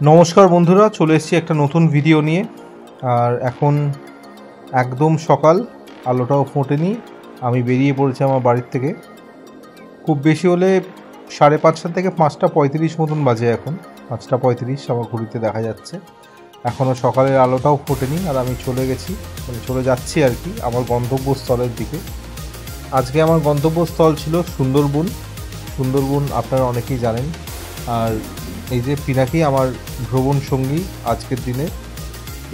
নমস্কার বন্ধুরা, চলে এসেছি একটা নতুন ভিডিও নিয়ে। আর এখন একদম সকাল, আলোটাও ফোটেনি, আমি বেরিয়ে পড়েছি আমার বাড়ির থেকে। খুব বেশি হলে 5:30 থেকে 5:35 মতন বাজে। এখন 5:35 আমার ঘড়িতে দেখা যাচ্ছে। এখনও সকালের আলোটাও ফোটেনি আর আমি চলে যাচ্ছি আর কি আমার গন্তব্যস্থলের দিকে। আজকে আমার গন্তব্যস্থল ছিল সুন্দরবন। আপনারা অনেকেই জানেন। আর এই যে পিনাকি আমার ভ্রমণ সঙ্গী আজকের দিনে।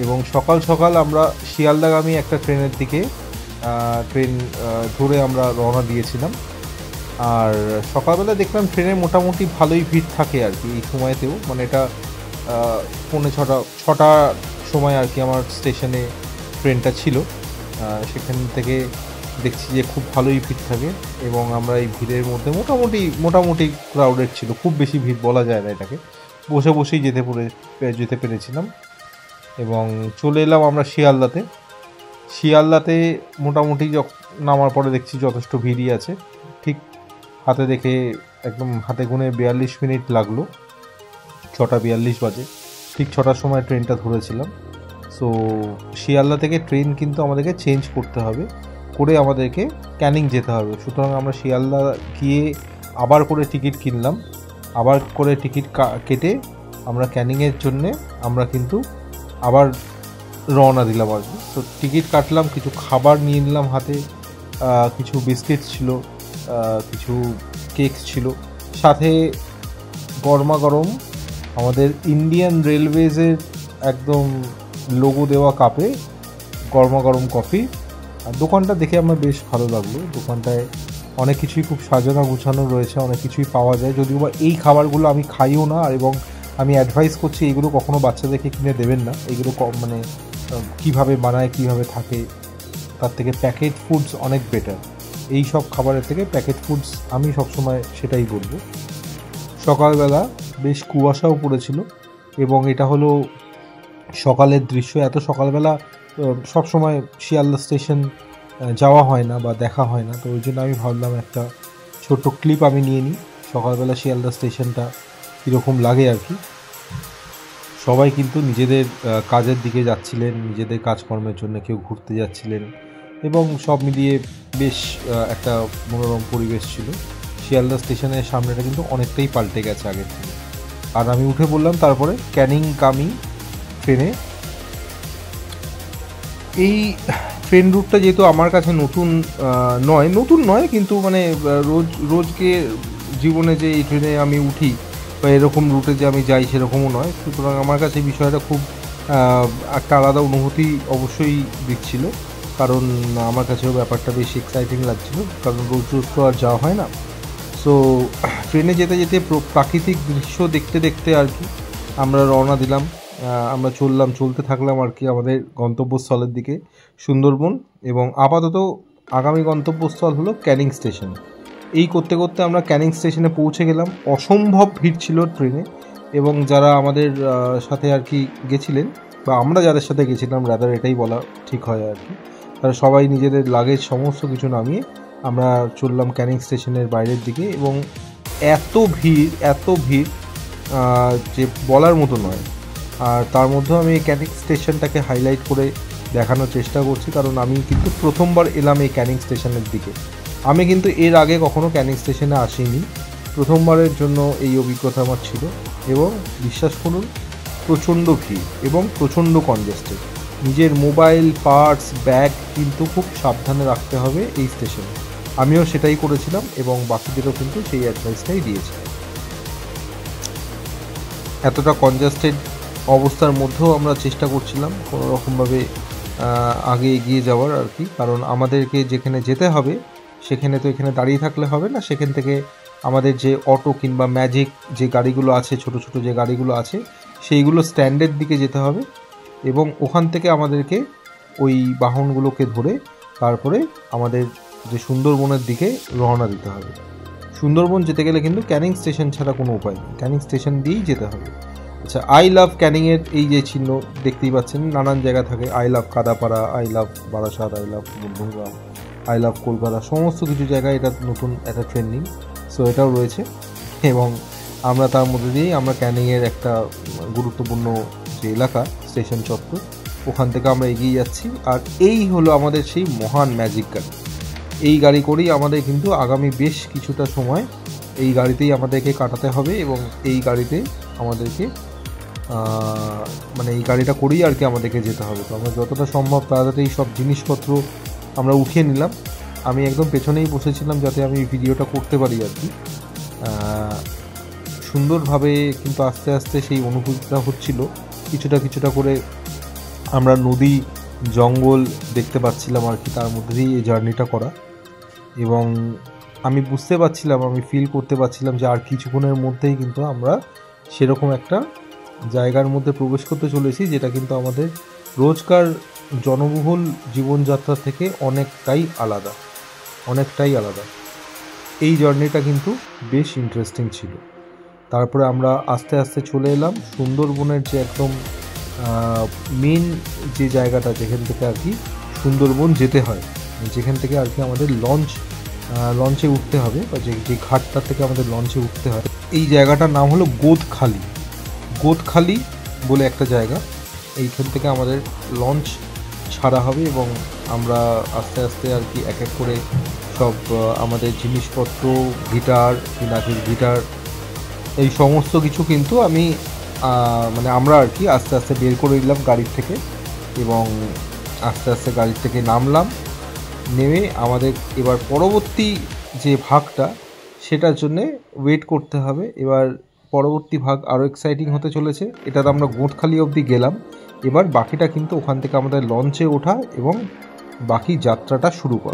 এবং সকাল সকাল আমরা শিয়ালদাগামী একটা ট্রেন ধরে আমরা রওনা দিয়েছিলাম। আর সকালবেলা দেখলাম ট্রেনে মোটামুটি ভালোই ভিড় থাকে আর কি এই সময়তেও, মানে এটা 6:45 সময় আর কি আমার স্টেশনে ট্রেনটা ছিল। সেখান থেকে দেখছি যে খুব ভালোই ভিড় থাকে এবং আমরা এই ভিড়ের মধ্যে মোটামুটি ক্রাউডেড ছিল, খুব বেশি ভিড় বলা যায় না এটাকে। বসেই যেতে পেরেছিলাম এবং চলে এলাম আমরা শিয়ালদাতে মোটামুটি নামার পরে দেখছি যথেষ্ট ভিড়ই আছে। ঠিক একদম হাতে গুনে 42 মিনিট লাগলো, 6:42 বাজে। ঠিক 6টার সময় ট্রেনটা ধরেছিলাম। সো শিয়ালদা থেকে ট্রেন কিন্তু আমাদেরকে চেঞ্জ করে আমাদেরকে ক্যানিং যেতে হবে। সুতরাং আমরা শিয়ালদা গিয়ে আবার করে টিকিট কিনলাম, আবার করে টিকিট কেটে আমরা ক্যানিংয়ের জন্যে আমরা কিন্তু আবার রওনা দিলাম আর কি। তো টিকিট কাটলাম, কিছু খাবার নিয়ে নিলাম হাতে, কিছু বিস্কিট ছিল, কিছু কেকস ছিল, সাথে গরমা গরম আমাদের ইন্ডিয়ান রেলওয়েজের একদম লোগো দেওয়া কাপে গরমা গরম কফি। আর দোকানটা দেখে আমার বেশ ভালো লাগলো। দোকানটায় অনেক কিছুই খুব সাজানো গুছানো রয়েছে, অনেক কিছুই পাওয়া যায়। যদিও বা এই খাবারগুলো আমি খাইও না, এবং আমি অ্যাডভাইস করছি এইগুলো কখনো বাচ্চাদেরকে কিনে দেবেন না। এগুলো মানে কীভাবে বানায়, কীভাবে থাকে, তার থেকে প্যাকেট ফুডস অনেক বেটার। এই সব খাবারের থেকে প্যাকেট ফুডস আমি সবসময় সেটাই বলবো। সকালবেলা বেশ কুয়াশাও পড়েছিল এবং এটা হলো সকালের দৃশ্য। এত সকালবেলা সবসময় শিয়ালদা স্টেশন যাওয়া হয় না বা দেখা হয় না, তো ওই জন্য আমি ভাবলাম একটা ছোট্ট ক্লিপ আমি নিয়ে নিই সকালবেলা শিয়ালদা স্টেশনটা কীরকম লাগে আর কি। সবাই কিন্তু নিজেদের কাজের দিকে যাচ্ছিলেন, নিজেদের কাজকর্মের জন্য, কেউ ঘুরতে যাচ্ছিলেন এবং সব মিলিয়ে বেশ একটা মনোরম পরিবেশ ছিল। শিয়ালদা স্টেশনের সামনেটা কিন্তু অনেকটাই পাল্টে গেছে আগের থেকে। আর আমি উঠে পড়লাম তারপরে ক্যানিং কামি ট্রেনে। এই ট্রেন রুটটা যেহেতু আমার কাছে নতুন নয় কিন্তু মানে রোজকে জীবনে যে এই ট্রেনে আমি উঠি বা এরকম রুটে যে আমি যাই সেরকমও নয়। সুতরাং আমার কাছে বিষয়টা খুব একটা আলাদা অনুভূতি অবশ্যই দিচ্ছিল, কারণ আমার কাছেও ব্যাপারটা বেশ এক্সাইটিং লাগছিল, কারণ রোজ তো আর যাওয়া হয় না। সো ট্রেনে যেতে যেতে প্রাকৃতিক দৃশ্য দেখতে দেখতে আর কি আমরা রওনা দিলাম। আমরা চলতে থাকলাম আর কি আমাদের গন্তব্যস্থলের দিকে, সুন্দরবন। এবং আপাতত আগামী গন্তব্যস্থল হলো ক্যানিং স্টেশন। এই করতে করতে আমরা ক্যানিং স্টেশনে পৌঁছে গেলাম। অসম্ভব ভিড় ছিল ট্রেনে, এবং যারা আমাদের সাথে আর কি গেছিলেন, বা আমরা যাদের সাথে গেছিলাম রাদার এটাই বলা ঠিক হয় আর কি, তারা সবাই নিজেদের লাগেজ সমস্ত কিছু নামিয়ে আমরা চললাম ক্যানিং স্টেশনের বাইরের দিকে। এবং এত ভিড় যে বলার মতো নয়। আর তার মধ্যেও আমি এই ক্যানিং স্টেশনটাকে হাইলাইট করে দেখানোর চেষ্টা করছি, কারণ আমি কিন্তু প্রথমবার এলাম এই ক্যানিং স্টেশনের দিকে। আমি কিন্তু এর আগে কখনো ক্যানিং স্টেশনে আসিনি, প্রথমবারের জন্য এই অভিজ্ঞতা আমার ছিল। এবং বিশ্বাস করুন, প্রচণ্ড ভিড় এবং প্রচণ্ড কনজেস্টেড। নিজের মোবাইল, পার্স, ব্যাগ কিন্তু খুব সাবধানে রাখতে হবে এই স্টেশনে। আমিও সেটাই করেছিলাম এবং বাকিদেরও কিন্তু সেই অ্যাডভাইসটাই দিয়েছিলাম। এতটা কনজেস্টেড অবস্থার মধ্যেও আমরা চেষ্টা করছিলাম কোনো রকমভাবে আগে এগিয়ে যাওয়ার আর কি, কারণ আমাদেরকে যেখানে যেতে হবে সেখানে তো এখানে দাঁড়িয়ে থাকলে হবে না। সেখান থেকে আমাদের যে অটো কিংবা ম্যাজিক যে গাড়িগুলো আছে, ছোট ছোট যে গাড়িগুলো আছে, সেইগুলো স্ট্যান্ডের দিকে যেতে হবে এবং ওখান থেকে আমাদেরকে ওই বাহনগুলোকে ধরে তারপরে আমাদের যে সুন্দরবনের দিকে রওনা দিতে হবে। সুন্দরবন যেতে গেলে কিন্তু ক্যানিং স্টেশন ছাড়া কোনো উপায় নেই, ক্যানিং স্টেশন দিয়েই যেতে হবে। আচ্ছা, আই লাভ ক্যানিংয়ের এই যে চিহ্ন দেখতেই পাচ্ছেন, নানান জায়গা থাকে I love Kadapara, I love Barasat, I love Madhyamgram, I love Kolkata, সমস্ত কিছু জায়গায় এটা নতুন একটা ট্রেন্ডিং। সো এটাও রয়েছে এবং আমরা তার মধ্যে দিয়েই আমরা ক্যানিংয়ের একটা গুরুত্বপূর্ণ যে এলাকা স্টেশন চত্বর, ওখান থেকে আমরা এগিয়ে যাচ্ছি। আর এই হলো আমাদের সেই মহান ম্যাজিক গাড়ি। এই গাড়ি করেই আমাদের কিন্তু আগামী বেশ কিছুটা সময় এই গাড়িতেই আমাদেরকে কাটাতে হবে, এবং এই গাড়িতে আমাদেরকে মানে এই গাড়িটা করেই আর কি আমাদেরকে যেতে হবে। তো আমরা যতটা সম্ভব তাড়াতাড়ি সব জিনিসপত্র আমরা উঠিয়ে নিলাম। আমি একদম পেছনেই বসেছিলাম যাতে আমি ভিডিওটা করতে পারি আর কি। সুন্দরভাবে কিন্তু আস্তে আস্তে সেই অনুভূতিটা হচ্ছিল। কিছুটা করে আমরা নদী জঙ্গল দেখতে পাচ্ছিলাম আর কি, তার মধ্যে দিয়ে এই জার্নিটা করা। এবং আমি বুঝতে পারছিলাম, আমি ফিল করতে পারছিলাম যে আর কিছুক্ষণের মধ্যেই কিন্তু আমরা সেরকম একটা জায়গার মধ্যে প্রবেশ করতে চলেছি, যেটা কিন্তু আমাদের রোজকার জনবহুল জীবনযাত্রা থেকে অনেকটাই আলাদা। এই জার্নিটা কিন্তু বেশ ইন্টারেস্টিং ছিল। তারপরে আমরা আস্তে আস্তে চলে এলাম সুন্দরবনের যে একদম মেন যে জায়গাটা, যেখান থেকে আর কি সুন্দরবন যেতে হয়, যেখান থেকে আর কি আমাদের লঞ্চে উঠতে হবে, বা যে ঘাটটা থেকে আমাদের লঞ্চে উঠতে হয়। এই জায়গাটার নাম হলো গোদখালি বলে একটা জায়গা। এইখান থেকে আমাদের লঞ্চ ছাড়া হবে, এবং আমরা আস্তে আস্তে আর কি এক এক করে সব আমাদের জিনিসপত্র, গিটার, পিনাকির গিটার, এই সমস্ত কিছু কিন্তু আমরা আর কি আস্তে আস্তে বের করে নিলাম গাড়ির থেকে, এবং আস্তে আস্তে গাড়ির থেকে নামলাম। নেমে আমাদের এবার পরবর্তী যে ভাগটা, সেটার জন্যে ওয়েট করতে হবে। এবার পরবর্তী ভাগ আরও এক্সাইটিং হতে চলেছে। এটাতে আমরা গোদখালি অবধি গেলাম, এবার বাকিটা কিন্তু ওখান থেকে আমাদের লঞ্চে ওঠা এবং বাকি যাত্রাটা শুরু করা।